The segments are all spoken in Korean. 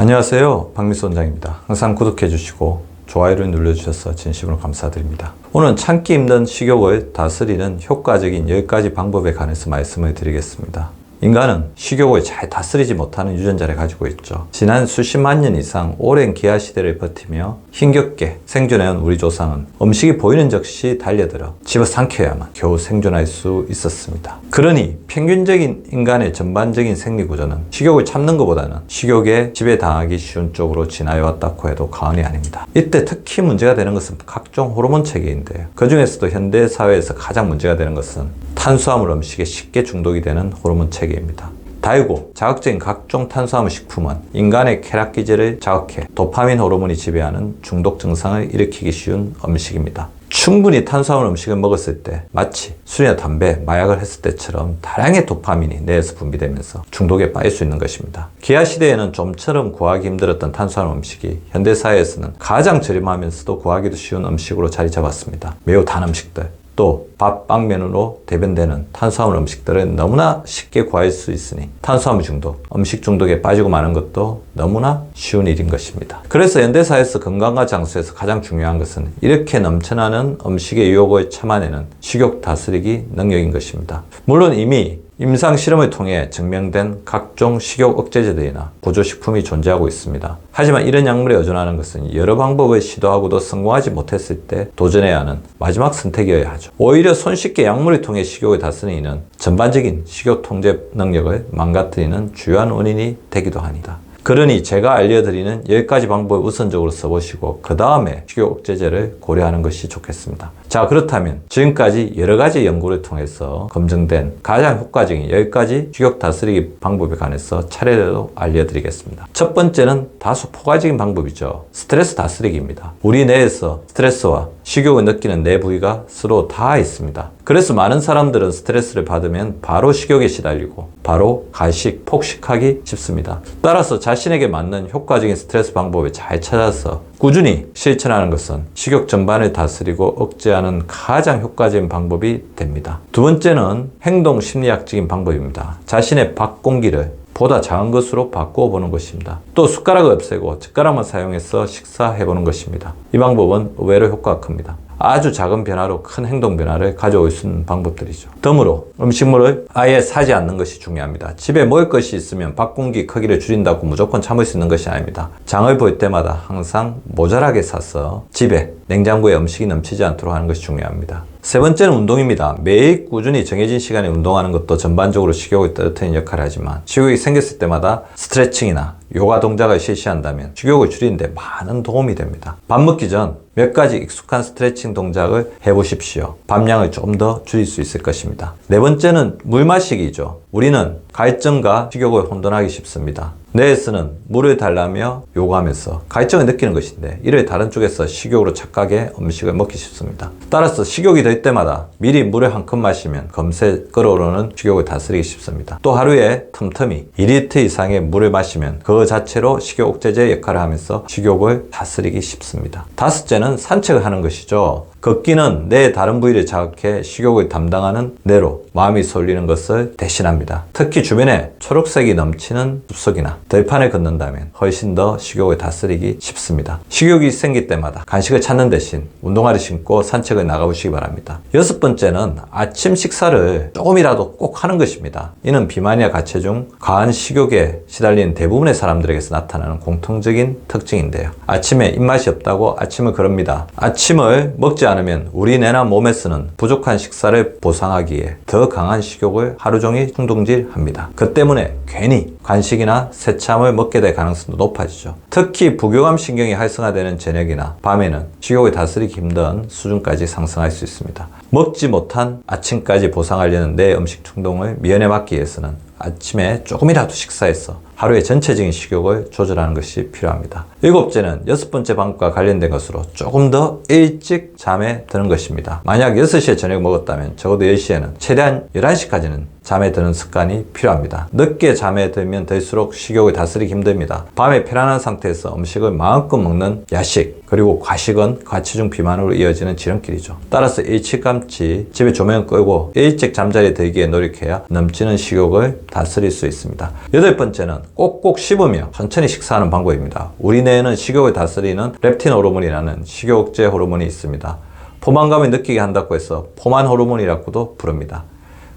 안녕하세요, 박미수 원장입니다. 항상 구독해 주시고 좋아요를 눌러주셔서 진심으로 감사드립니다. 오늘은 참기 힘든 식욕을 다스리는 효과적인 10가지 방법에 관해서 말씀을 드리겠습니다. 인간은 식욕을 잘 다스리지 못하는 유전자를 가지고 있죠. 지난 수십만 년 이상 오랜 기아 시대를 버티며 힘겹게 생존해온 우리 조상은 음식이 보이는 즉시 달려들어 집어삼켜야만 겨우 생존할 수 있었습니다. 그러니 평균적인 인간의 전반적인 생리 구조는 식욕을 참는 것보다는 식욕에 지배당하기 쉬운 쪽으로 진화해왔다고 해도 과언이 아닙니다. 이때 특히 문제가 되는 것은 각종 호르몬 체계인데요. 그 중에서도 현대 사회에서 가장 문제가 되는 것은 탄수화물 음식에 쉽게 중독이 되는 호르몬 체계입니다. 달고 자극적인 각종 탄수화물 식품은 인간의 쾌락 기제를 자극해 도파민 호르몬이 지배하는 중독 증상을 일으키기 쉬운 음식입니다. 충분히 탄수화물 음식을 먹었을 때 마치 술이나 담배, 마약을 했을 때처럼 다량의 도파민이 뇌에서 분비되면서 중독에 빠질 수 있는 것입니다. 기아 시대에는 좀처럼 구하기 힘들었던 탄수화물 음식이 현대사회에서는 가장 저렴하면서도 구하기도 쉬운 음식으로 자리 잡았습니다. 매우 단 음식들, 또 밥, 빵면으로 대변되는 탄수화물 음식들은 너무나 쉽게 구할 수 있으니 탄수화물 중독, 음식 중독에 빠지고 마는 것도 너무나 쉬운 일인 것입니다. 그래서 현대사회에서 건강과 장수에서 가장 중요한 것은 이렇게 넘쳐나는 음식의 유혹을 참아내는 식욕 다스리기 능력인 것입니다. 물론 이미 임상 실험을 통해 증명된 각종 식욕 억제제들이나 보조식품이 존재하고 있습니다. 하지만 이런 약물에 의존하는 것은 여러 방법을 시도하고도 성공하지 못했을 때 도전해야 하는 마지막 선택이어야 하죠. 오히려 손쉽게 약물을 통해 식욕을 다스리는 이는 전반적인 식욕 통제 능력을 망가뜨리는 주요한 원인이 되기도 합니다. 그러니 제가 알려드리는 10가지 방법을 우선적으로 써보시고 그 다음에 식욕 억제제를 고려하는 것이 좋겠습니다. 자, 그렇다면 지금까지 여러 가지 연구를 통해서 검증된 가장 효과적인 10가지 식욕 다스리기 방법에 관해서 차례대로 알려드리겠습니다. 첫 번째는 다소 포괄적인 방법이죠. 스트레스 다스리기입니다. 우리 뇌에서 스트레스와 식욕을 느끼는 뇌 부위가 서로 다 있습니다. 그래서 많은 사람들은 스트레스를 받으면 바로 식욕에 시달리고 바로 가식, 폭식하기 쉽습니다. 따라서 자신에게 맞는 효과적인 스트레스 방법을 잘 찾아서 꾸준히 실천하는 것은 식욕 전반을 다스리고 억제하는 가장 효과적인 방법이 됩니다. 두 번째는 행동 심리학적인 방법입니다. 자신의 밥 공기를 보다 작은 것으로 바꾸어 보는 것입니다. 또 숟가락을 없애고 젓가락만 사용해서 식사해 보는 것입니다. 이 방법은 의외로 효과가 큽니다. 아주 작은 변화로 큰 행동 변화를 가져올 수 있는 방법들이죠. 덤으로 음식물을 아예 사지 않는 것이 중요합니다. 집에 먹을 것이 있으면 밥 공기 크기를 줄인다고 무조건 참을 수 있는 것이 아닙니다. 장을 볼 때마다 항상 모자라게 사서 집에 냉장고에 음식이 넘치지 않도록 하는 것이 중요합니다. 세 번째는 운동입니다. 매일 꾸준히 정해진 시간에 운동하는 것도 전반적으로 식욕을 떨어뜨리는 역할을 하지만 식욕이 생겼을 때마다 스트레칭이나 요가 동작을 실시한다면 식욕을 줄이는 데 많은 도움이 됩니다. 밥 먹기 전 몇 가지 익숙한 스트레칭 동작을 해보십시오. 밥량을 좀 더 줄일 수 있을 것입니다. 네 번째는 물 마시기죠. 우리는 갈증과 식욕을 혼돈하기 쉽습니다. 뇌에서는 물을 달라며 요구하면서 갈증을 느끼는 것인데 이를 다른 쪽에서 식욕으로 착각해 음식을 먹기 쉽습니다. 따라서 식욕이 될 때마다 미리 물을 한 컵 마시면 금세 끓어오르는 식욕을 다스리기 쉽습니다. 또 하루에 틈틈이 2리터 이상의 물을 마시면 그 자체로 식욕 억제제 역할을 하면서 식욕을 다스리기 쉽습니다. 다섯째는 산책을 하는 것이죠. 걷기는 뇌의 다른 부위를 자극해 식욕을 담당하는 뇌로 마음이 쏠리는 것을 대신합니다. 특히 주변에 초록색이 넘치는 숲속이나 들판을 걷는다면 훨씬 더 식욕을 다스리기 쉽습니다. 식욕이 생길 때마다 간식을 찾는 대신 운동화를 신고 산책을 나가보시기 바랍니다. 여섯 번째는 아침 식사를 조금이라도 꼭 하는 것입니다. 이는 비만이나 과체중, 과한 식욕에 시달리는 대부분의 사람들에게서 나타나는 공통적인 특징인데요. 아침에 입맛이 없다고 아침을 거릅니다. 아침을 먹지 않으면 우리 뇌나 몸에서는 부족한 식사를 보상하기에 더 강한 식욕을 하루 종일 충동질합니다. 그 때문에 괜히 간식이나 새참을 먹게 될 가능성도 높아지죠. 특히 부교감 신경이 활성화되는 저녁이나 밤에는 식욕을 다스리기 힘든 수준까지 상승할 수 있습니다. 먹지 못한 아침까지 보상하려는 내 음식 충동을 미연에 막기 위해서는 아침에 조금이라도 식사해서 하루의 전체적인 식욕을 조절하는 것이 필요합니다. 일곱째는 여섯 번째 방법과 관련된 것으로 조금 더 일찍 잠에 드는 것입니다. 만약 6시에 저녁 먹었다면 적어도 10시에는 최대한 11시까지는 잠에 드는 습관이 필요합니다. 늦게 잠에 들면 들수록 식욕을 다스리기 힘듭니다. 밤에 편안한 상태에서 음식을 마음껏 먹는 야식, 그리고 과식은 과체중 비만으로 이어지는 지름길이죠. 따라서 일찌감치 집에 조명을 끄고 일찍 잠자리에 들기에 노력해야 넘치는 식욕을 다스릴 수 있습니다. 여덟 번째는 꼭꼭 씹으며 천천히 식사하는 방법입니다. 우리 뇌에는 식욕을 다스리는 렙틴 호르몬이라는 식욕제 호르몬이 있습니다. 포만감을 느끼게 한다고 해서 포만 호르몬이라고도 부릅니다.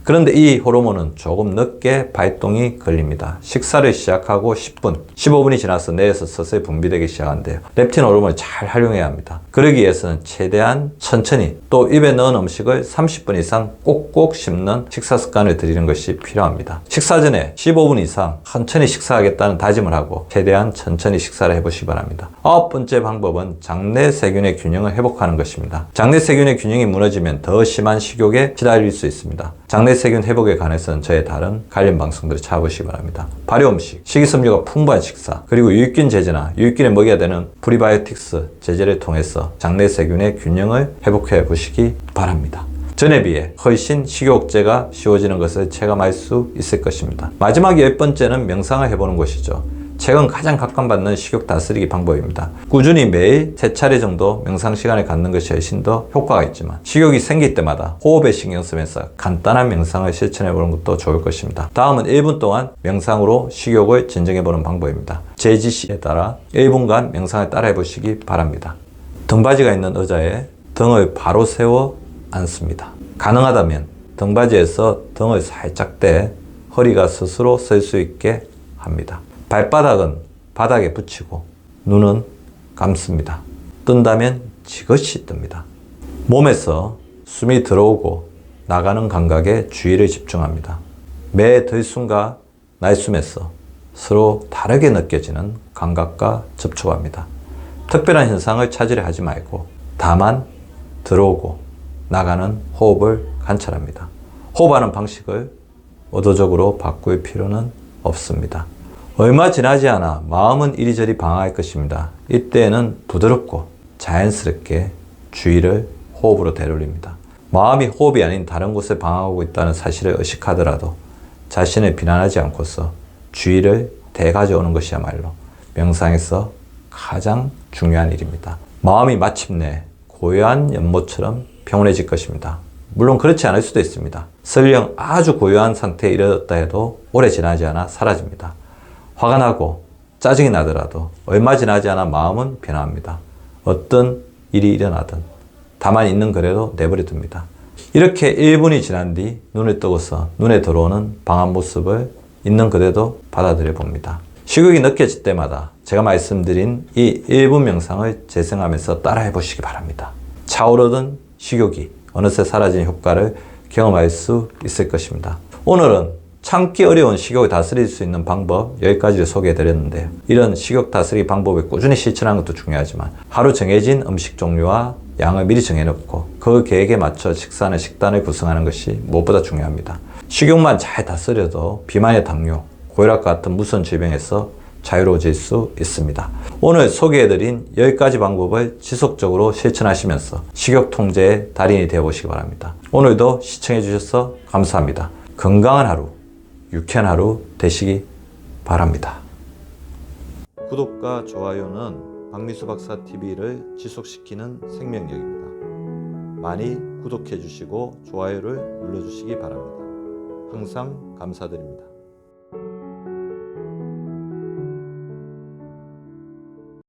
그런데 이 호르몬은 조금 늦게 발동이 걸립니다. 식사를 시작하고 10분, 15분이 지나서 뇌에서 서서히 분비되기 시작하는데요. 렙틴 호르몬을 잘 활용해야 합니다. 그러기 위해서는 최대한 천천히 또 입에 넣은 음식을 30분 이상 꼭꼭 씹는 식사 습관을 들이는 것이 필요합니다. 식사 전에 15분 이상 천천히 식사하겠다는 다짐을 하고 최대한 천천히 식사를 해보시기 바랍니다. 아홉 번째 방법은 장내 세균의 균형을 회복하는 것입니다. 장내 세균의 균형이 무너지면 더 심한 식욕에 시달릴 수 있습니다. 장내 세균 회복에 관해서는 저의 다른 관련 방송들을 찾아보시기 바랍니다. 발효 음식, 식이섬유가 풍부한 식사, 그리고 유익균 제제나 유익균에 먹여야 되는 프리바이오틱스 제제를 통해서 장내 세균의 균형을 회복해 보시기 바랍니다. 전에 비해 훨씬 식욕제가 쉬워지는 것을 체감할 수 있을 것입니다. 마지막 10번째는 명상을 해보는 것이죠. 최근 가장 각광받는 식욕 다스리기 방법입니다. 꾸준히 매일 3차례 정도 명상 시간을 갖는 것이 훨씬 더 효과가 있지만 식욕이 생길 때마다 호흡에 신경 쓰면서 간단한 명상을 실천해 보는 것도 좋을 것입니다. 다음은 1분 동안 명상으로 식욕을 진정해 보는 방법입니다. 제 지시에 따라 1분간 명상을 따라해 보시기 바랍니다. 등받이가 있는 의자에 등을 바로 세워 앉습니다. 가능하다면 등받이에서 등을 살짝 대 허리가 스스로 설 수 있게 합니다. 발바닥은 바닥에 붙이고 눈은 감습니다. 뜬다면 지그시 뜹니다. 몸에서 숨이 들어오고 나가는 감각에 주의를 집중합니다. 매 들숨과 날숨에서 서로 다르게 느껴지는 감각과 접촉합니다. 특별한 현상을 찾으려 하지 말고 다만 들어오고 나가는 호흡을 관찰합니다. 호흡하는 방식을 의도적으로 바꿀 필요는 없습니다. 얼마 지나지 않아 마음은 이리저리 방황할 것입니다. 이때는 부드럽고 자연스럽게 주의를 호흡으로 되돌립니다. 마음이 호흡이 아닌 다른 곳에 방황하고 있다는 사실을 의식하더라도 자신을 비난하지 않고서 주의를 되가져오는 것이야말로 명상에서 가장 중요한 일입니다. 마음이 마침내 고요한 연못처럼 평온해질 것입니다. 물론 그렇지 않을 수도 있습니다. 설령 아주 고요한 상태에 이르렀다 해도 오래 지나지 않아 사라집니다. 화가 나고 짜증이 나더라도 얼마 지나지 않아 마음은 변화합니다. 어떤 일이 일어나든 다만 있는 그래도 내버려 둡니다. 이렇게 1분이 지난 뒤 눈을 뜨고서 눈에 들어오는 방한 모습을 있는 그대로 받아들여 봅니다. 식욕이 느껴질 때마다 제가 말씀드린 이 1분 명상을 재생하면서 따라해 보시기 바랍니다. 차오르던 식욕이 어느새 사라진 효과를 경험할 수 있을 것입니다. 오늘은 참기 어려운 식욕을 다스릴 수 있는 방법 10가지를 소개해 드렸는데요. 이런 식욕 다스리기 방법을 꾸준히 실천하는 것도 중요하지만 하루 정해진 음식 종류와 양을 미리 정해놓고 그 계획에 맞춰 식사하는 식단을 구성하는 것이 무엇보다 중요합니다. 식욕만 잘 다스려도 비만의 당뇨, 고혈압 같은 무선 질병에서 자유로워질 수 있습니다. 오늘 소개해드린 10가지 방법을 지속적으로 실천하시면서 식욕 통제의 달인이 되어보시기 바랍니다. 오늘도 시청해주셔서 감사합니다. 건강한 하루, 유쾌한 하루 되시기 바랍니다. 구독과 좋아요는 박미수 박사 TV를 지속시키는 생명력입니다. 많이 구독해 주시고 좋아요를 눌러 주시기 바랍니다. 항상 감사드립니다.